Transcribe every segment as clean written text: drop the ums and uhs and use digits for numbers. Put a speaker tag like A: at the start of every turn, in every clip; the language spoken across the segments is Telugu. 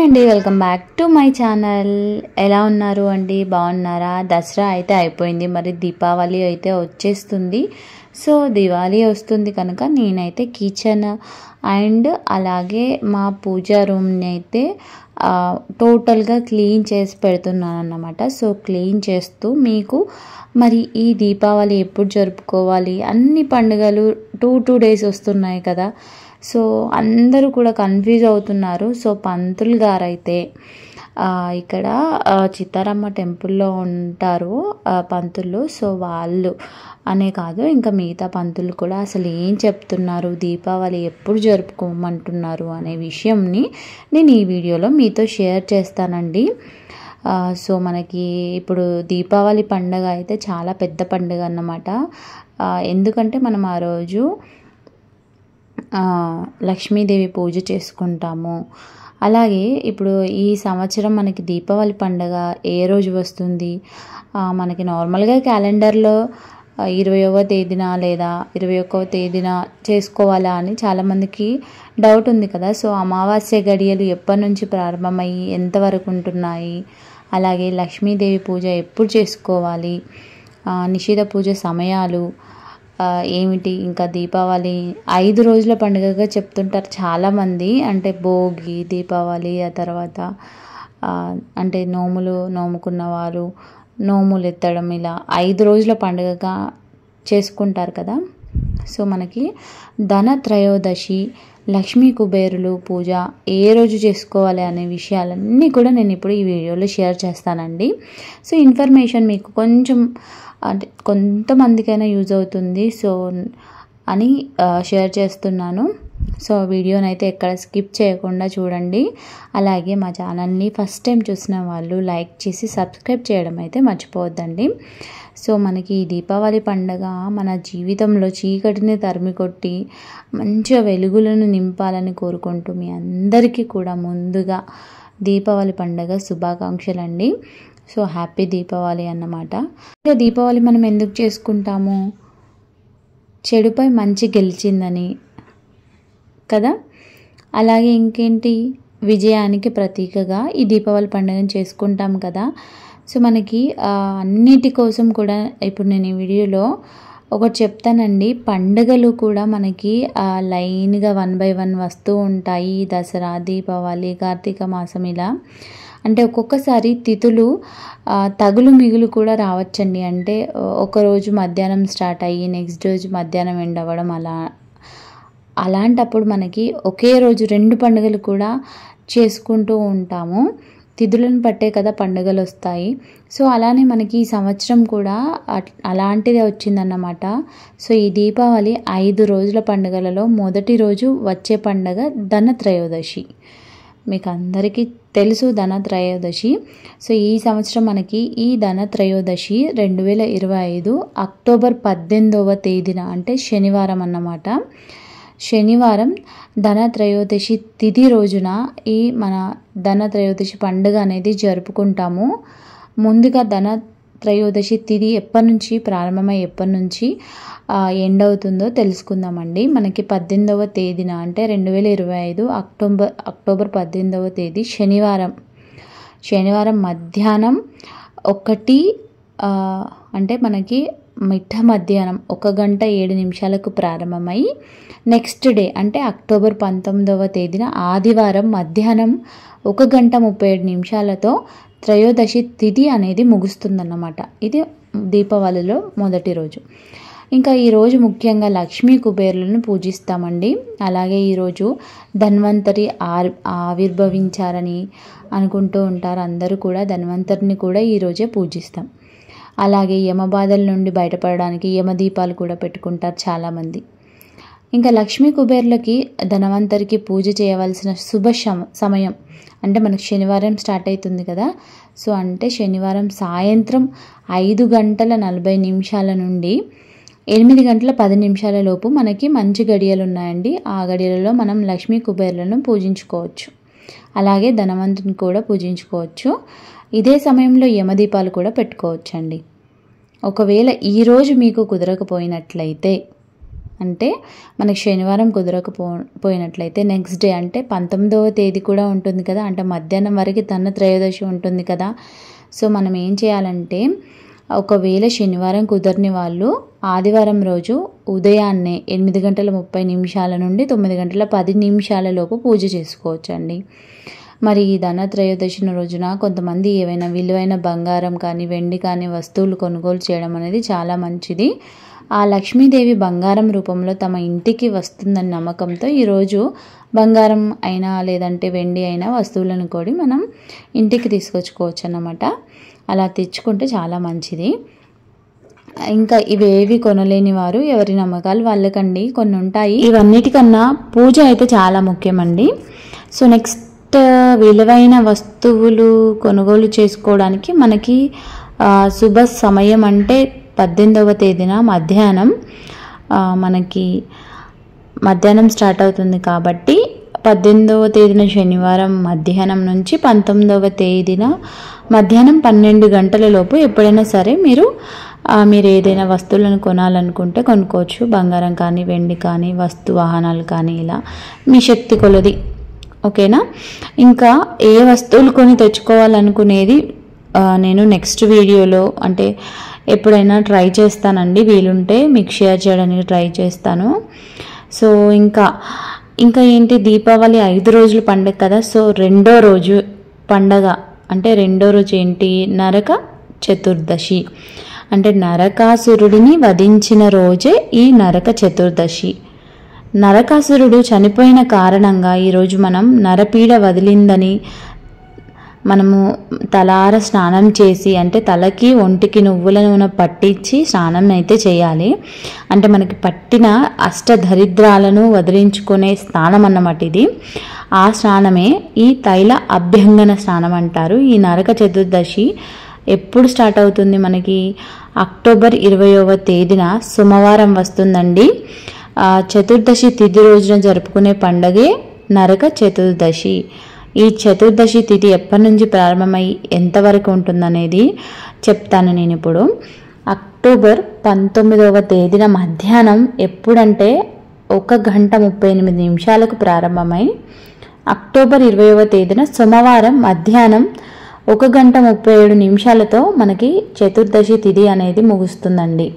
A: హాయ్ అండి, welcome back to my channel. ఎలా ఉన్నారు అండి? బాగున్నారా? దసరా అయితే అయిపోయింది, మరి దీపావళి అయితే వచ్చేస్తుంది. సో దివాళీ వస్తుంది కనుక నేనైతే కిచెన్ అండ్ అలాగే మా పూజా రూమ్ని అయితే టోటల్గా క్లీన్ చేసి పెడుతున్నాను అన్నమాట. సో క్లీన్ చేస్తూ మీకు మరి ఈ దీపావళి ఎప్పుడు జరుపుకోవాలి, అన్ని పండుగలు టూ డేస్ వస్తున్నాయి కదా. సో అందరూ కూడా కన్ఫ్యూజ్ అవుతున్నారు. సో పంతులు గారైతే ఇక్కడ చిత్తారమ్మ టెంపుల్లో ఉంటారు పంతులు. సో వాళ్ళు అనే కాదు, ఇంకా మిగతా పంతులు కూడా అసలు ఏం చెప్తున్నారు, దీపావళి ఎప్పుడు జరుపుకోమంటున్నారు అనే విషయంని నేను ఈ వీడియోలో మీతో షేర్ చేస్తానండి. సో మనకి ఇప్పుడు దీపావళి పండుగ అయితే చాలా పెద్ద పండుగ అన్నమాట. ఎందుకంటే మనం ఆ రోజు లక్ష్మీదేవి పూజ చేసుకుంటాము. అలాగే ఇప్పుడు ఈ సంవత్సరం మనకి దీపావళి పండుగ ఏ రోజు వస్తుంది, మనకి నార్మల్గా క్యాలెండర్లో 20వ తేదీన లేదా 21వ తేదీన చేసుకోవాలా అని చాలామందికి డౌట్ ఉంది కదా. సో అమావాస్య గడియలు ఎప్పటి నుంచి ప్రారంభమయ్యి ఎంతవరకు ఉంటున్నాయి, అలాగే లక్ష్మీదేవి పూజ ఎప్పుడు చేసుకోవాలి, నిషిద్ధ పూజ సమయాలు ఏమిటి, ఇంకా దీపావళి 5 రోజుల పండుగగా చెప్తుంటారు చాలామంది. అంటే భోగి, దీపావళి, ఆ తర్వాత అంటే నోముకున్న వారు నోములు ఎత్తడం, ఇలా 5 రోజుల పండుగగా చేసుకుంటారు కదా. సో మనకి ధనత్రయోదశి, లక్ష్మీ కుబేరులు పూజ ఏ రోజు చేసుకోవాలి అనే విషయాలన్నీ కూడా నేను ఇప్పుడు ఈ వీడియోలో షేర్ చేస్తానండి. సో ఇన్ఫర్మేషన్ మీకు కొంచెం అంటే కొంతమందికైనా యూజ్ అవుతుంది సో అని షేర్ చేస్తున్నాను. సో వీడియోని అయితే ఎక్కడ స్కిప్ చేయకుండా చూడండి. అలాగే మా ఛానల్ని ఫస్ట్ టైం చూసిన వాళ్ళు లైక్ చేసి సబ్స్క్రైబ్ చేయడం అయితే మర్చిపోవద్దండి. సో మనకి ఈ దీపావళి పండుగ మన జీవితంలో చీకటిని తరిమికొట్టి మంచిగా వెలుగులను నింపాలని కోరుకుంటూ మీ అందరికీ కూడా ముందుగా దీపావళి పండుగ శుభాకాంక్షలు అండి. సో హ్యాపీ దీపావళి అన్నమాట. ఇక దీపావళి మనం ఎందుకు చేసుకుంటాము, చెడుపై మంచి గెలిచిందని కదా. అలాగే ఇంకేంటి, విజయానికి ప్రతీకగా ఈ దీపావళి పండుగను చేసుకుంటాం కదా. సో మనకి అన్నిటి కోసం కూడా ఇప్పుడు నేను ఈ వీడియోలో ఒకటి చెప్తానండి. పండుగలు కూడా మనకి లైన్గా 1 by 1 వస్తూ ఉంటాయి. దసరా, దీపావళి, కార్తీక మాసం, ఇలా అంటే ఒక్కొక్కసారి తిథులు తగులు మిగులు కూడా రావచ్చండి. అంటే ఒకరోజు మధ్యాహ్నం స్టార్ట్ అయ్యి నెక్స్ట్ రోజు మధ్యాహ్నం ఎండ్ అవ్వడం, అలాంటప్పుడు మనకి ఒకే రోజు 2 పండుగలు కూడా చేసుకుంటూ ఉంటాము. తిథులను పట్టే కదా పండుగలు వస్తాయి. సో అలానే మనకి ఈ సంవత్సరం కూడా అలాంటిదే వచ్చిందన్నమాట. సో ఈ దీపావళి 5 రోజుల పండుగలలో మొదటి రోజు వచ్చే పండుగ ధనత్రయోదశి. మీకు అందరికీ తెలుసు ధనత్రయోదశి. సో ఈ సంవత్సరం మనకి ఈ ధనత్రయోదశి 2025 అక్టోబర్ 18వ తేదీన అంటే శనివారం అన్నమాట. శనివారం ధనత్రయోదశి తిథి రోజున ఈ మన ధనత్రయోదశి పండుగ అనేది జరుపుకుంటాము. ముందుగా ధనత్రయోదశి తిథి ఎప్పటి నుంచి ప్రారంభమై ఎప్పటి నుంచి ఎండ్ అవుతుందో తెలుసుకుందామండి. మనకి 18వ తేదీన అంటే 2025 అక్టోబర్ 18వ తేదీ శనివారం మధ్యాహ్నం 1 అంటే మనకి మిట్ట మధ్యాహ్నం 1:07 ప్రారంభమై నెక్స్ట్ డే అంటే అక్టోబర్ 19వ తేదీన ఆదివారం మధ్యాహ్నం 1:37 త్రయోదశి తిథి అనేది ముగుస్తుందన్నమాట. ఇది దీపావళిలో మొదటి రోజు. ఇంకా ఈరోజు ముఖ్యంగా లక్ష్మీ కుబేరులను పూజిస్తామండి. అలాగే ఈరోజు ధన్వంతరి ఆవిర్భవించారని అనుకుంటూ ఉంటారు అందరూ కూడా. ధన్వంతరిని కూడా ఈరోజే పూజిస్తాం. అలాగే యమబాధల నుండి బయటపడడానికి యమదీపాలు కూడా పెట్టుకుంటారు చాలామంది. ఇంకా లక్ష్మీ కుబేర్లకి ధనవంతరికి పూజ చేయవలసిన శుభ సమయం అంటే మనకి శనివారం స్టార్ట్ అవుతుంది కదా. సో అంటే శనివారం సాయంత్రం 5:40 నుండి 8:10 లోపు మనకి మంచి గడియలు ఉన్నాయండి. ఆ గడియలలో మనం లక్ష్మీ కుబేర్లను పూజించుకోవచ్చు. అలాగే ధనవంతుని కూడా పూజించుకోవచ్చు. ఇదే సమయంలో యమదీపాలు కూడా పెట్టుకోవచ్చు అండి. ఒకవేళ ఈరోజు మీకు కుదరకపోయినట్లయితే అంటే మనకి శనివారం కుదరకపోయినట్లయితే నెక్స్ట్ డే అంటే 19వ తేదీ కూడా ఉంటుంది కదా, అంటే మధ్యాహ్నం వరకు ధనత్రయోదశి ఉంటుంది కదా. సో మనం ఏం చేయాలంటే ఒకవేళ శనివారం కుదరని వాళ్ళు ఆదివారం రోజు ఉదయాన్నే 8:30 నుండి 9:10 లోపు పూజ చేసుకోవచ్చండి. మరి ఈ ధనత్రయోదశి రోజున కొంతమంది ఏవైనా విలువైన బంగారం కానీ వెండి కానీ వస్తువులు కొనుగోలు చేయడం అనేది చాలా మంచిది. ఆ లక్ష్మీదేవి బంగారం రూపంలో తమ ఇంటికి వస్తుందని నమ్మకంతో ఈరోజు బంగారం అయినా లేదంటే వెండి అయినా వస్తువులను కూడా మనం ఇంటికి తీసుకొచ్చుకోవచ్చు అన్నమాట. అలా తెచ్చుకుంటే చాలా మంచిది. ఇంకా ఇవేవి కొనలేని వారు ఎవరి నమ్మకాలు వాళ్ళకండి, కొన్ని ఉంటాయి. ఇవన్నిటికన్నా పూజ అయితే చాలా ముఖ్యమండి. సో నెక్స్ట్ విలువైన వస్తువులు కొనుగోలు చేసుకోవడానికి మనకి శుభ సమయం అంటే 18వ తేదీన మధ్యాహ్నం స్టార్ట్ అవుతుంది కాబట్టి 18వ తేదీన శనివారం మధ్యాహ్నం నుంచి 19వ తేదీన మధ్యాహ్నం 12 గంటల లోపు ఎప్పుడైనా సరే మీరు ఏదైనా వస్తువులను కొనాలనుకుంటే కొనుక్కోవచ్చు. బంగారం కానీ వెండి కానీ వస్తు వాహనాలు కానీ ఇలా మీ శక్తి కొలది. ఓకేనా. ఇంకా ఏ వస్తువులు కొని తెచ్చుకోవాలనుకునేది నేను నెక్స్ట్ వీడియోలో అంటే ఎప్పుడైనా ట్రై చేస్తానండి, వీలుంటే మీకు షేర్ చేయడానికి ట్రై చేస్తాను. సో ఇంకా ఏంటి, దీపావళి 5 రోజుల పండుగ కదా. సో రెండో రోజు పండగ అంటే రెండో రోజు ఏంటి, నరక చతుర్దశి. అంటే నరకాసురుడిని వధించిన రోజే ఈ నరక చతుర్దశి. నరకాసురుడు చనిపోయిన కారణంగా ఈరోజు మనం నరపీడ వదిలిందని మనము తలార స్నానం చేసి, అంటే తలకి ఒంటికి నువ్వుల నూనె పట్టించి స్నానం అయితే చేయాలి. అంటే మనకి పట్టిన అష్టదరిద్రాలను వదిలించుకునే స్నానం అన్నమాట ఇది. ఆ స్నానమే ఈ తైల అభ్యంగన స్నానం అంటారు. ఈ నరక చతుర్దశి ఎప్పుడు స్టార్ట్ అవుతుంది మనకి, అక్టోబర్ 20వ తేదీన సోమవారం వస్తుందండి. చతుర్దశి తిథి రోజున జరుపుకునే పండగే నరక చతుర్దశి. ఈ చతుర్దశి తిథి ఎప్పటి నుంచి ప్రారంభమై ఎంతవరకు ఉంటుందనేది చెప్తాను నేను ఇప్పుడు. అక్టోబర్ 19వ తేదీన మధ్యాహ్నం ఎప్పుడంటే 1:38 ప్రారంభమై అక్టోబర్ 20వ తేదీన సోమవారం మధ్యాహ్నం 1:37 మనకి చతుర్దశి తిథి అనేది ముగుస్తుందండి.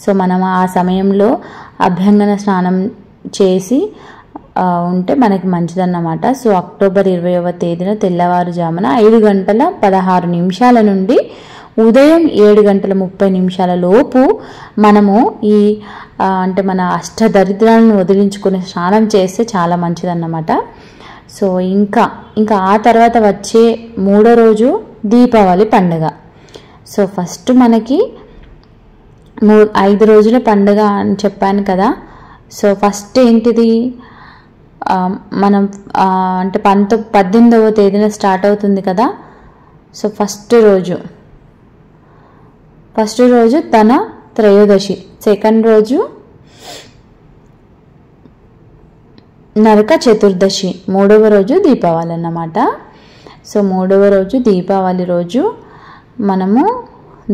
A: సో మనం ఆ సమయంలో అభ్యంగన స్నానం చేసి ఉంటే మనకి మంచిదన్నమాట. సో అక్టోబర్ 20వ తేదీన తెల్లవారుజామున 5:16 నుండి ఉదయం 7:30 లోపు మనము ఈ అంటే మన అష్టదరిద్రాలను వదిలించుకుని స్నానం చేస్తే చాలా మంచిదన్నమాట. సో ఇంకా ఆ తర్వాత వచ్చే మూడో రోజు దీపావళి పండుగ. సో ఫస్ట్ మనకి 5 రోజుల పండుగ అని చెప్పాను కదా. సో ఫస్ట్ ఏంటిది, మనం అంటే 18వ తేదీన స్టార్ట్ అవుతుంది కదా. సో ఫస్ట్ రోజు ధన త్రయోదశి, సెకండ్ రోజు నరక చతుర్దశి, మూడవ రోజు దీపావళి అన్నమాట. సో మూడవ రోజు దీపావళి రోజు మనము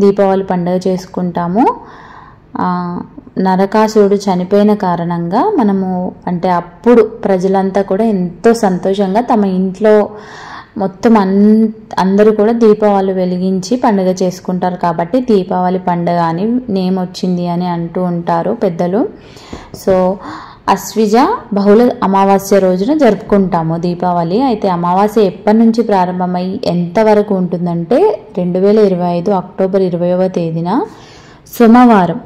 A: దీపావళి పండుగ చేసుకుంటాము. నరకాసురుడు చనిపోయిన కారణంగా మనము అంటే అప్పుడు ప్రజలంతా కూడా ఎంతో సంతోషంగా తమ ఇంట్లో మొత్తం అందరూ కూడా దీపావళి వెలిగించి పండుగ చేసుకుంటారు. కాబట్టి దీపావళి పండుగ అని నేమ్ వచ్చింది అని అంటూ ఉంటారు పెద్దలు. సో అశ్విజ బహుళ అమావాస్య రోజున జరుపుకుంటాము దీపావళి. అయితే అమావాస్య ఎప్పటి నుంచి ప్రారంభమై ఎంతవరకు ఉంటుందంటే 2025 అక్టోబర్ 20వ తేదీన సోమవారం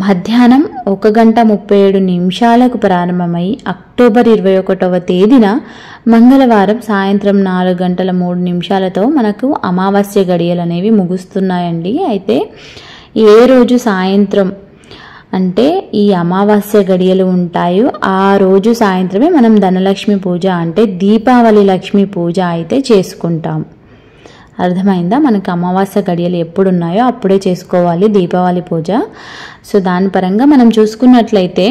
A: మధ్యాహ్నం 1:37 ప్రారంభమై అక్టోబర్ 21వ తేదీన మంగళవారం సాయంత్రం 4:03 మనకు అమావాస్య గడియలు అనేవి ముగుస్తున్నాయండి. అయితే ఏ రోజు సాయంత్రం అంటే ఈ అమావాస్య గడియలు ఉంటాయో ఆ రోజు సాయంత్రమే మనం ధనలక్ష్మి పూజ అంటే దీపావళి లక్ష్మి పూజ అయితే చేసుకుంటాం. అర్థమైందా? మనకి అమావాస్య గడియలు ఎప్పుడున్నాయో అప్పుడే చేసుకోవాలి దీపావళి పూజ. సో దాని పరంగా మనం చూసుకున్నట్లయితే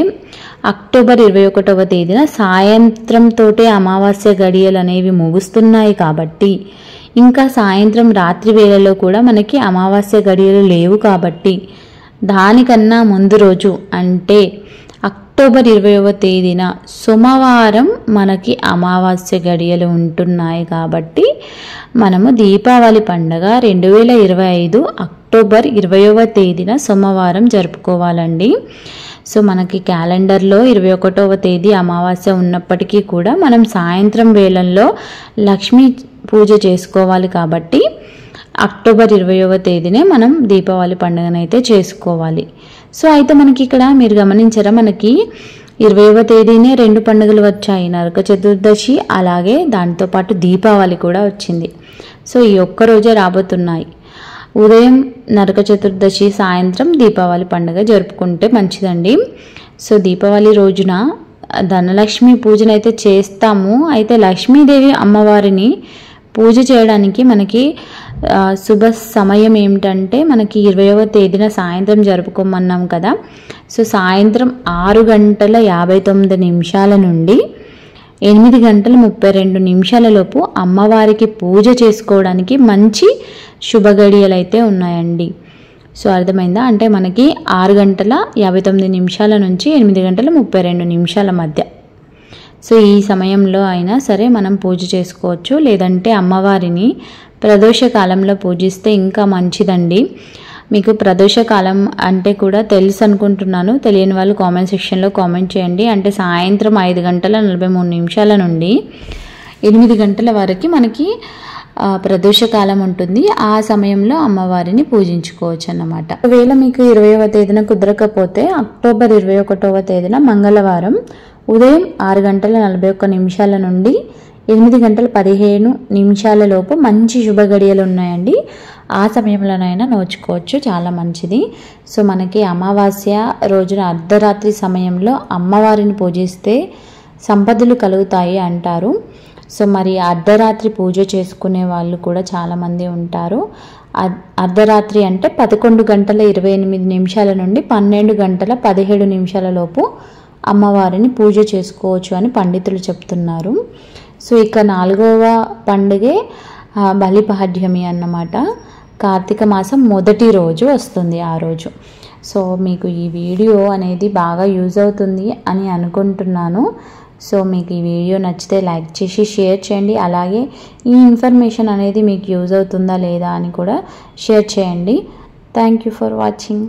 A: అక్టోబర్ 21వ తేదీన సాయంత్రంతోటే అమావాస్య గడియలు అనేవి ముగుస్తున్నాయి కాబట్టి, ఇంకా సాయంత్రం రాత్రి వేళలో కూడా మనకి అమావాస్య గడియలు లేవు కాబట్టి దానికన్నా ముందు రోజు అంటే అక్టోబర్ 20వ తేదీన సోమవారం మనకి అమావాస్య గడియలు ఉంటున్నాయి కాబట్టి మనము దీపావళి పండుగ 2025 అక్టోబర్ 20వ తేదీన సోమవారం జరుపుకోవాలండి. సో మనకి క్యాలెండర్లో 21వ తేదీ అమావాస్య ఉన్నప్పటికీ కూడా మనం సాయంత్రం వేళల్లో లక్ష్మీ పూజ చేసుకోవాలి కాబట్టి అక్టోబర్ 20వ తేదీనే మనం దీపావళి పండుగనైతే చేసుకోవాలి. సో అయితే మనకి ఇక్కడ మీరు గమనించారా, మనకి 20వ తేదీనే 2 పండుగలు వచ్చాయి, నరక చతుర్దశి అలాగే దాంతోపాటు దీపావళి కూడా వచ్చింది. సో ఈ ఒక్కరోజే రాబోతున్నాయి. ఉదయం నరక చతుర్దశి, సాయంత్రం దీపావళి పండుగ జరుపుకుంటే మంచిదండి. సో దీపావళి రోజున ధనలక్ష్మి పూజనైతే చేస్తాము. అయితే లక్ష్మీదేవి అమ్మవారిని పూజ చేయడానికి మనకి శుభ సమయం ఏమిటంటే మనకి 20వ తేదీన సాయంత్రం జరుపుకోమన్నాం కదా. సో సాయంత్రం 6:59 నుండి 8:32 లోపు అమ్మవారికి పూజ చేసుకోవడానికి మంచి శుభగడియలు అయితే ఉన్నాయండి. సో అర్థమైందా? అంటే మనకి 6:59 నుంచి 8:32 మధ్య. సో ఈ సమయంలో అయినా సరే మనం పూజ చేసుకోవచ్చు. లేదంటే అమ్మవారిని ప్రదోష కాలంలో పూజిస్తే ఇంకా మంచిదండి. మీకు ప్రదోష కాలం అంటే కూడా తెలుసు అనుకుంటున్నాను. తెలియని వాళ్ళు కామెంట్ సెక్షన్లో కామెంట్ చేయండి. అంటే సాయంత్రం 5:43 నుండి 8 గంటల వరకు మనకి ప్రదోష కాలం ఉంటుంది. ఆ సమయంలో అమ్మవారిని పూజించుకోవచ్చు అన్నమాట. ఒకవేళ మీకు 20వ తేదీన కుదరకపోతే అక్టోబర్ 21వ తేదీన మంగళవారం ఉదయం 6:41 నుండి 8:15 లోపు మంచి శుభగడియలు ఉన్నాయండి. ఆ సమయంలోనైనా నోచుకోవచ్చు, చాలా మంచిది. సో మనకి అమావాస్య రోజున అర్ధరాత్రి సమయంలో అమ్మవారిని పూజిస్తే సంపదలు కలుగుతాయి అంటారు. సో మరి అర్ధరాత్రి పూజ చేసుకునే వాళ్ళు కూడా చాలామంది ఉంటారు. అర్ధరాత్రి అంటే 11:28 నుండి 12:17 లోపు అమ్మవారిని పూజ చేసుకోవచ్చు అని పండితులు చెప్తున్నారు. సో ఇక 4వ పండుగే బలిపాడ్యమి అన్నమాట. కార్తీక మాసం మొదటి రోజు వస్తుంది ఆ రోజు. సో మీకు ఈ వీడియో అనేది బాగా యూజ్ అవుతుంది అని అనుకుంటున్నాను. సో మీకు ఈ వీడియో నచ్చితే లైక్ చేసి షేర్ చేయండి. అలాగే ఈ ఇన్ఫర్మేషన్ అనేది మీకు యూజ్ అవుతుందా లేదా అని కూడా షేర్ చేయండి. Thank you for watching.